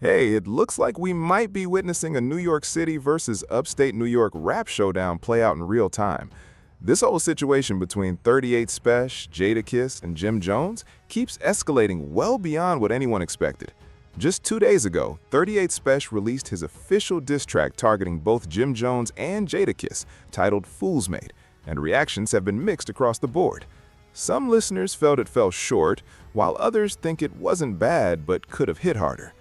Hey, it looks like we might be witnessing a New York City versus upstate New York rap showdown play out in real time. This whole situation between 38 Spesh, Jadakiss, and Jim Jones keeps escalating well beyond what anyone expected. Just 2 days ago, 38 Spesh released his official diss track targeting both Jim Jones and Jadakiss, titled Fool's Mate, and reactions have been mixed across the board. Some listeners felt it fell short, while others think it wasn't bad but could have hit harder.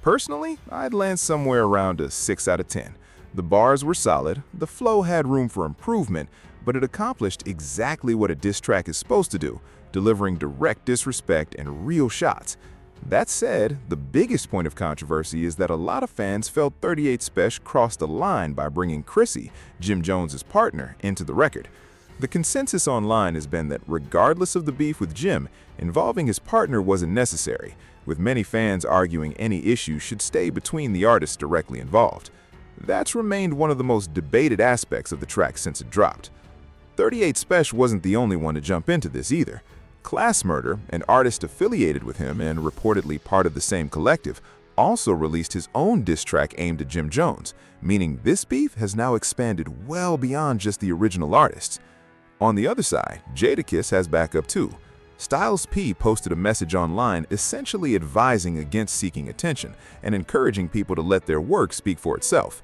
Personally, I'd land somewhere around a 6 out of 10. The bars were solid, the flow had room for improvement, but it accomplished exactly what a diss track is supposed to do, delivering direct disrespect and real shots. That said, the biggest point of controversy is that a lot of fans felt 38 Spesh crossed the line by bringing Chrissy, Jim Jones' partner, into the record. The consensus online has been that regardless of the beef with Jim, involving his partner wasn't necessary, with many fans arguing any issue should stay between the artists directly involved. That's remained one of the most debated aspects of the track since it dropped. 38 Spesh wasn't the only one to jump into this either. Class Murder, an artist affiliated with him and reportedly part of the same collective, also released his own diss track aimed at Jim Jones, meaning this beef has now expanded well beyond just the original artists. On the other side, Jadakiss has backup too. Styles P posted a message online essentially advising against seeking attention and encouraging people to let their work speak for itself.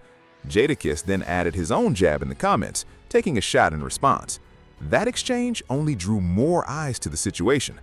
Jadakiss then added his own jab in the comments, taking a shot in response. That exchange only drew more eyes to the situation.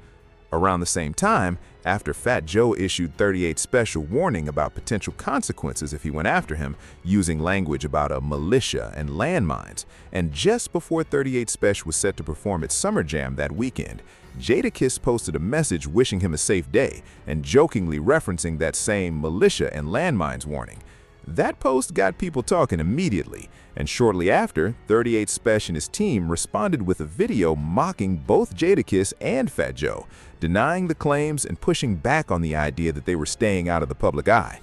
Around the same time, after Fat Joe issued 38 Spesh warning about potential consequences if he went after him, using language about a militia and landmines, and just before 38 Spesh was set to perform at Summer Jam that weekend, Jadakiss posted a message wishing him a safe day and jokingly referencing that same militia and landmines warning. That post got people talking immediately, and shortly after, 38 Spesh and his team responded with a video mocking both Jadakiss and Fat Joe, denying the claims and pushing back on the idea that they were staying out of the public eye.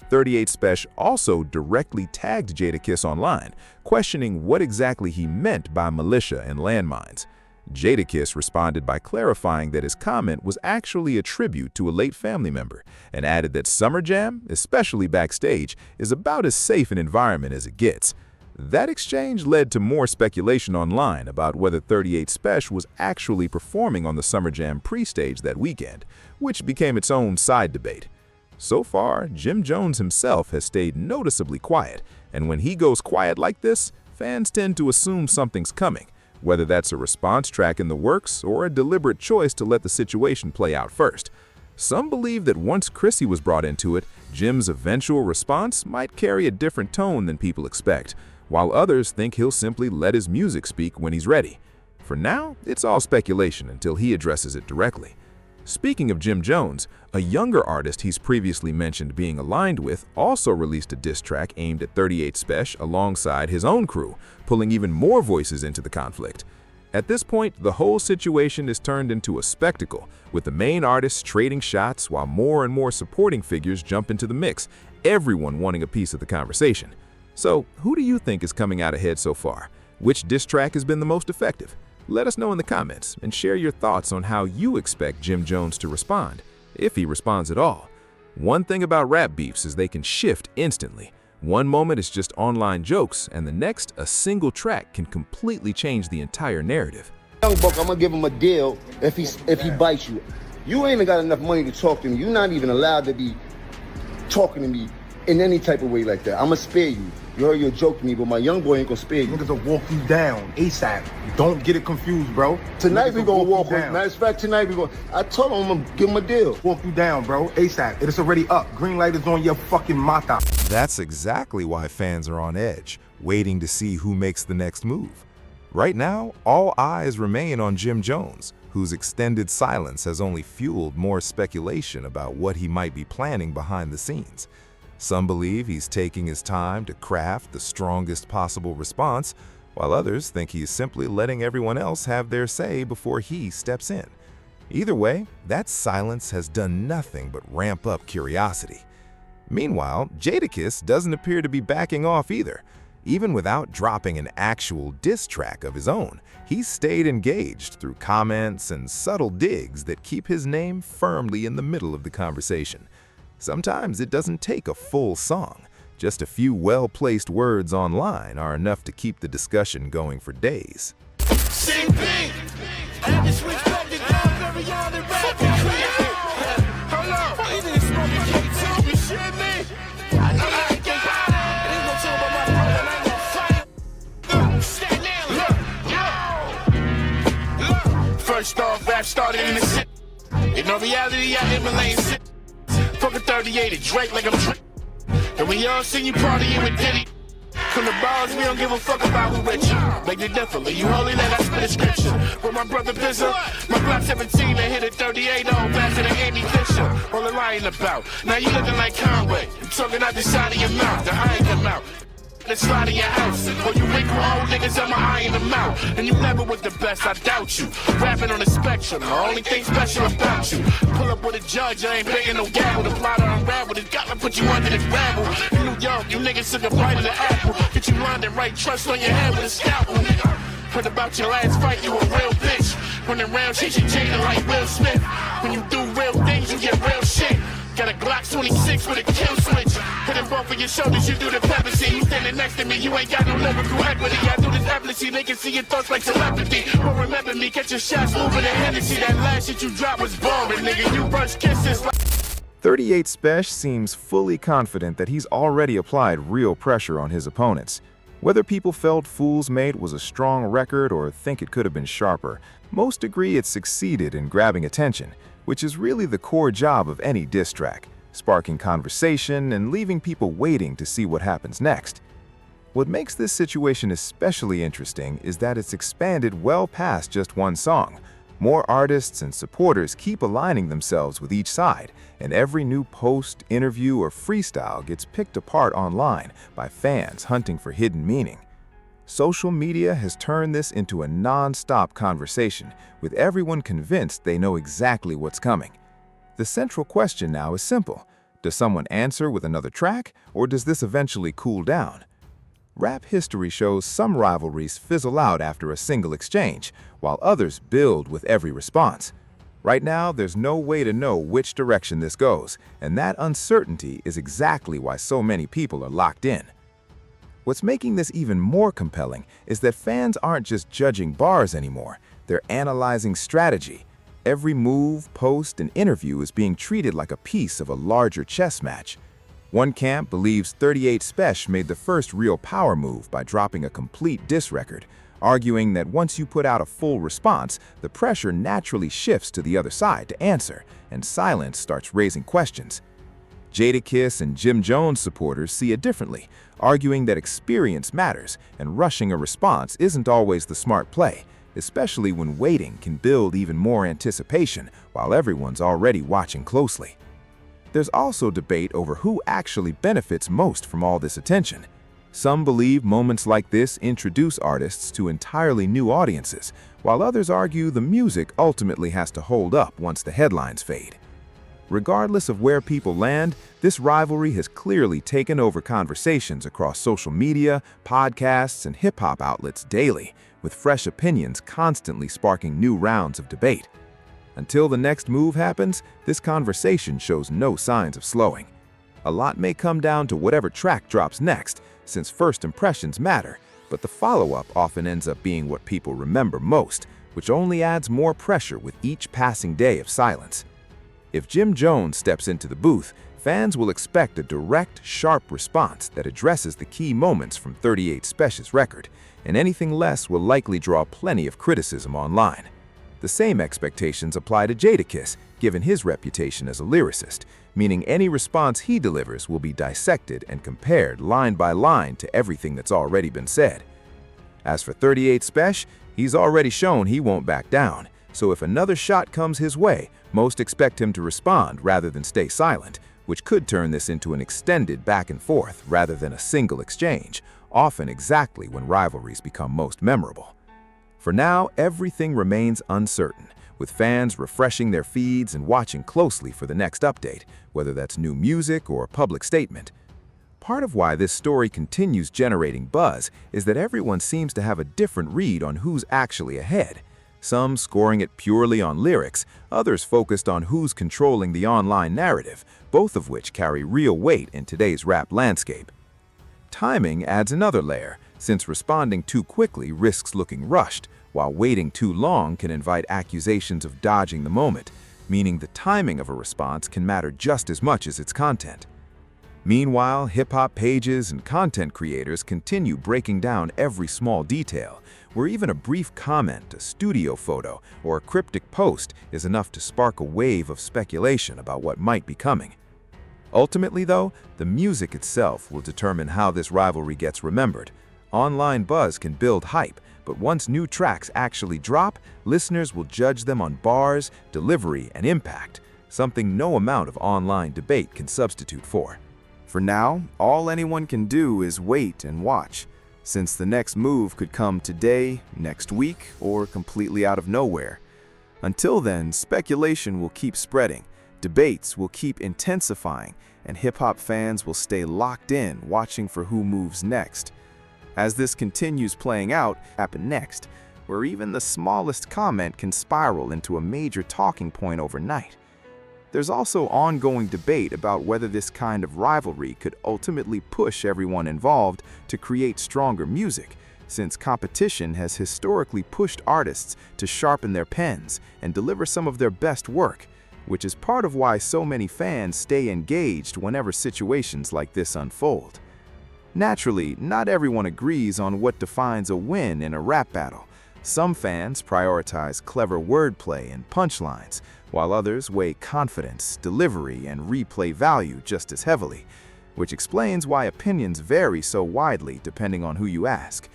38 Spesh also directly tagged Jadakiss online, questioning what exactly he meant by militia and landmines. Jadakiss responded by clarifying that his comment was actually a tribute to a late family member, and added that Summer Jam, especially backstage, is about as safe an environment as it gets. That exchange led to more speculation online about whether 38 Spesh was actually performing on the Summer Jam pre-stage that weekend, which became its own side debate. So far, Jim Jones himself has stayed noticeably quiet, and when he goes quiet like this, fans tend to assume something's coming, whether that's a response track in the works or a deliberate choice to let the situation play out first. Some believe that once Chrissy was brought into it, Jim's eventual response might carry a different tone than people expect, while others think he'll simply let his music speak when he's ready. For now, it's all speculation until he addresses it directly. Speaking of Jim Jones, a younger artist he's previously mentioned being aligned with also released a diss track aimed at 38 Spesh alongside his own crew, pulling even more voices into the conflict. At this point, the whole situation is turned into a spectacle, with the main artists trading shots while more and more supporting figures jump into the mix, everyone wanting a piece of the conversation. So, who do you think is coming out ahead so far? Which diss track has been the most effective? Let us know in the comments and share your thoughts on how you expect Jim Jones to respond, if he responds at all. One thing about rap beefs is they can shift instantly. One moment it's just online jokes, and the next, a single track can completely change the entire narrative. Young buck, I'm gonna give him a deal if he bites you. You ain't got enough money to talk to me. You're not even allowed to be talking to me in any type of way like that. I'm gonna spare you. You heard your joke to me, but my young boy ain't gonna spare you. Niggas will walk you down ASAP. Don't get it confused, bro. Tonight we gonna walk down. Matter of fact, tonight we gonna. I told him I'm gonna give him a deal. Walk you down, bro. ASAP. It is already up. Green light is on your fucking mata. That's exactly why fans are on edge, waiting to see who makes the next move. Right now, all eyes remain on Jim Jones, whose extended silence has only fueled more speculation about what he might be planning behind the scenes. Some believe he's taking his time to craft the strongest possible response, while others think he's simply letting everyone else have their say before he steps in. Either way, that silence has done nothing but ramp up curiosity. Meanwhile, Jadakiss doesn't appear to be backing off either. Even without dropping an actual diss track of his own, he's stayed engaged through comments and subtle digs that keep his name firmly in the middle of the conversation. Sometimes it doesn't take a full song. Just a few well-placed words online are enough to keep the discussion going for days. Sing big. Had to switch back to God, very on the rap. Hold on. You didn't smoke your cake too. You shit me. I ain't gonna talk about my brother, and I ain't gonna fight. Stand there, look. First off, rap started in the city. In no reality, I emulate shit. Fucking 38 and Drake like I'm Drake. And we all seen you partying with Diddy. From the bars, we don't give a fuck about who rich you. Make it differently, you holy that I spit a scripture. With my brother Bizza, my Glock 17 and hit a 38 on faster than Andy Fisher. All the lying about. Now you looking like Conway. You talking out the side of your mouth, the eye come out. Let's slide in your house. Or you wink with old niggas on my eye in the mouth. And you never was the best, I doubt you. Rapping on the spectrum, the only thing special about you. Pull up with a judge, I ain't paying no gavel. The plot to unravel, it's gotta put you under the gravel. In New York, you niggas took a bite of the apple. Get you lined and right, trust on your head with a scalpel. Heard about your last fight, you a real bitch. Running around, chasing Jada like Will Smith. When you do real things, you get real shit. Got a Glock 26 with a kill switch. Hitting both of your shoulders, you do the pepper scene. You standing next to me, you ain't got no lyrical equity. I do this effortlessly, they can see your thoughts like telepathy. Won't remember me, catch your shots moving the Hennessy. That last shit you dropped was boring, nigga. You burst kisses like 38 Spesh seems fully confident that he's already applied real pressure on his opponents. Whether people felt Fool's Mate was a strong record or think it could have been sharper, most agree it succeeded in grabbing attention, which is really the core job of any diss track, sparking conversation and leaving people waiting to see what happens next. What makes this situation especially interesting is that it's expanded well past just one song. More artists and supporters keep aligning themselves with each side, and every new post, interview, or freestyle gets picked apart online by fans hunting for hidden meaning. Social media has turned this into a non-stop conversation, with everyone convinced they know exactly what's coming. The central question now is simple. Does someone answer with another track, or does this eventually cool down? Rap history shows some rivalries fizzle out after a single exchange, while others build with every response. Right now, there's no way to know which direction this goes, and that uncertainty is exactly why so many people are locked in. What's making this even more compelling is that fans aren't just judging bars anymore, they're analyzing strategy. Every move, post, and interview is being treated like a piece of a larger chess match. One camp believes 38 Spesh made the first real power move by dropping a complete diss record, arguing that once you put out a full response, the pressure naturally shifts to the other side to answer, and silence starts raising questions. Jadakiss and Jim Jones supporters see it differently, arguing that experience matters and rushing a response isn't always the smart play, especially when waiting can build even more anticipation while everyone's already watching closely. There's also debate over who actually benefits most from all this attention. Some believe moments like this introduce artists to entirely new audiences, while others argue the music ultimately has to hold up once the headlines fade. Regardless of where people land, this rivalry has clearly taken over conversations across social media, podcasts, and hip-hop outlets daily, with fresh opinions constantly sparking new rounds of debate. Until the next move happens, this conversation shows no signs of slowing. A lot may come down to whatever track drops next, since first impressions matter, but the follow-up often ends up being what people remember most, which only adds more pressure with each passing day of silence. If Jim Jones steps into the booth, fans will expect a direct, sharp response that addresses the key moments from 38 Spesh's record, and anything less will likely draw plenty of criticism online. The same expectations apply to Jadakiss, given his reputation as a lyricist, meaning any response he delivers will be dissected and compared line by line to everything that's already been said. As for 38 Spesh, he's already shown he won't back down, so if another shot comes his way, most expect him to respond rather than stay silent, which could turn this into an extended back and forth rather than a single exchange, often exactly when rivalries become most memorable. For now, everything remains uncertain, with fans refreshing their feeds and watching closely for the next update, whether that's new music or a public statement. Part of why this story continues generating buzz is that everyone seems to have a different read on who's actually ahead. some scoring it purely on lyrics, others focused on who's controlling the online narrative, both of which carry real weight in today's rap landscape. Timing adds another layer, since responding too quickly risks looking rushed, while waiting too long can invite accusations of dodging the moment, meaning the timing of a response can matter just as much as its content. Meanwhile, hip-hop pages and content creators continue breaking down every small detail, where even a brief comment, a studio photo, or a cryptic post is enough to spark a wave of speculation about what might be coming. Ultimately, though, the music itself will determine how this rivalry gets remembered. Online buzz can build hype, but once new tracks actually drop, listeners will judge them on bars, delivery, and impact, something no amount of online debate can substitute for. For now, all anyone can do is wait and watch, since the next move could come today, next week, or completely out of nowhere. Until then, speculation will keep spreading, debates will keep intensifying, and hip-hop fans will stay locked in, watching for who moves next. As this continues playing out, happen next, where even the smallest comment can spiral into a major talking point overnight. There's also ongoing debate about whether this kind of rivalry could ultimately push everyone involved to create stronger music, since competition has historically pushed artists to sharpen their pens and deliver some of their best work, which is part of why so many fans stay engaged whenever situations like this unfold. Naturally, not everyone agrees on what defines a win in a rap battle. Some fans prioritize clever wordplay and punchlines, while others weigh confidence, delivery, and replay value just as heavily, which explains why opinions vary so widely depending on who you ask.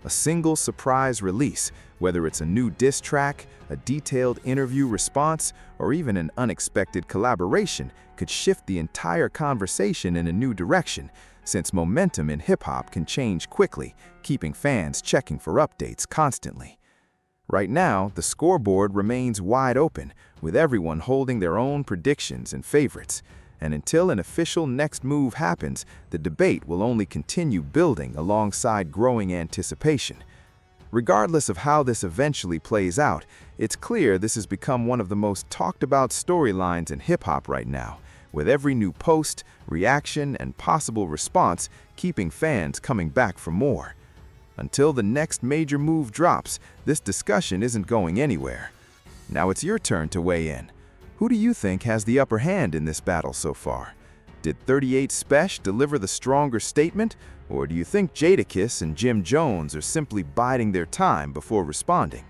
A single surprise release, whether it's a new diss track, a detailed interview response, or even an unexpected collaboration, could shift the entire conversation in a new direction, since momentum in hip-hop can change quickly, keeping fans checking for updates constantly. Right now, the scoreboard remains wide open, with everyone holding their own predictions and favorites. And until an official next move happens, the debate will only continue building alongside growing anticipation. Regardless of how this eventually plays out, it's clear this has become one of the most talked about storylines in hip-hop right now, with every new post, reaction, and possible response keeping fans coming back for more. Until the next major move drops, this discussion isn't going anywhere. Now it's your turn to weigh in. Who do you think has the upper hand in this battle so far? Did 38 Spesh deliver the stronger statement, or do you think Jadakiss and Jim Jones are simply biding their time before responding?